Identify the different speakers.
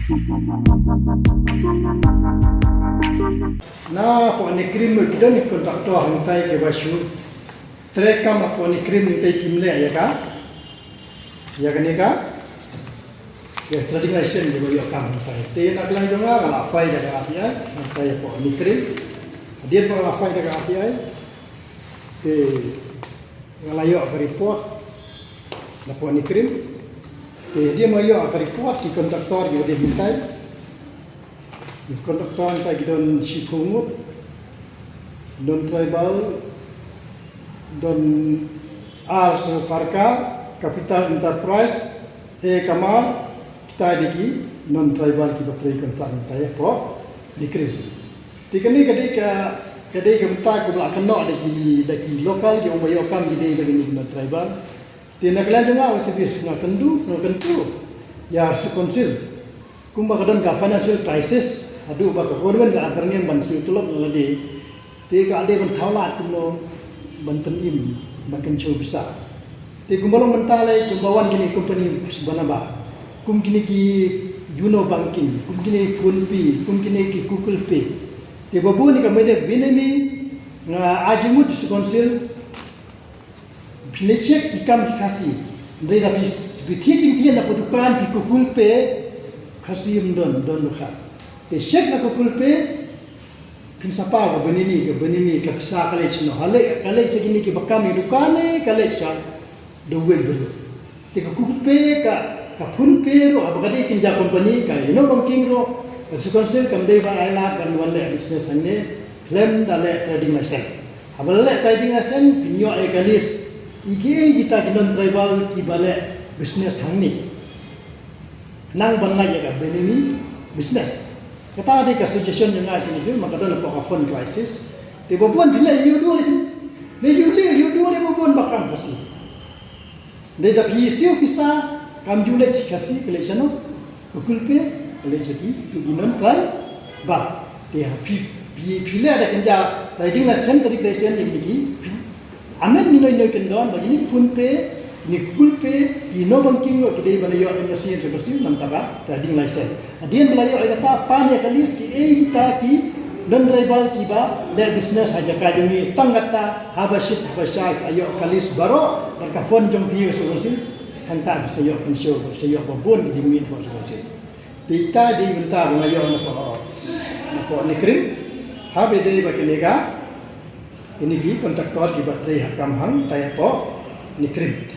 Speaker 1: Na po ni krim mo kita ni kontraktor hantai ke basu. Trek kam po ni krim ni tai kimle ya ka? Ya kan ka? Ya trading license di bawah kam hantai. Te nak lang jonga la fai jaga api ai. Hantai po ni krim. Dia po la fai jaga api ai. Te ngalayo ke report. Na po ni krim. Te dia ngayo ke report di kontraktor di dia hintai. Kontraktor tak don sipungut, don tribal, don ars farka, capital enterprise, kamar kita diki non tribal ki bateri kontrak entah po dikrim. Tikani kadai kemta ko la keno daki lokal ki umayo kam di bagi non tribal. Tina kala junga utibis na kendu ya su konsil. Kumba kadon ka financial crisis aduh baka korban la akarnya ban siu tulok ngade te ka ade ban thawlat kuno ban im bakan show bisa te kumbalong mentale kumbawan gini company banaba kum kini ki juno banking kum kini phone pay kum kini ki google pay te babu ni ka mede binemi nga ajimut konsil bilecek ikam dikasih ndai da bis bithi ting na dukan bi google pay kasih don luka te shek na ko kulpe pinsapa ko benini ke pisa college no hale college segini ke bakam dukane college sa do we bro te ko kulpe ka phunpe ro abagade kinja company ka ino banking ro su council kam dei ba ala kan wale business anne claim dale trading license abale trading license pinyo e kalis ige kita kinon tribal ki bale business hangni nang bangai ya benini business. Kata ada ke suggestion yang ada sini maka dalam phone crisis. Tiba pun bila you dulu pun bakam kasih. Dia dah pisau pisah kam julet kasih collection no. Kulpe collection tu inon try ba dia bila ada kerja trading lesson dari collection ini amen minoi kendon begini phone pay ni kulpe ino banking lo kidai balayo ang nasiyan sa kasi mantaba trading license adian balayo ay kata panya kalis ki kita ki non tribal ki ba le business aja kadumi tangata habashit habashai ayo kalis baro ka phone jong piyo sa kasi hanta sa yo konsyo sa yo babon di min ko sa kasi kita di benta balayo na po ni krim habe dei ba kinega ini ki kontraktor ki baterai hakam hang tayo po ni krim.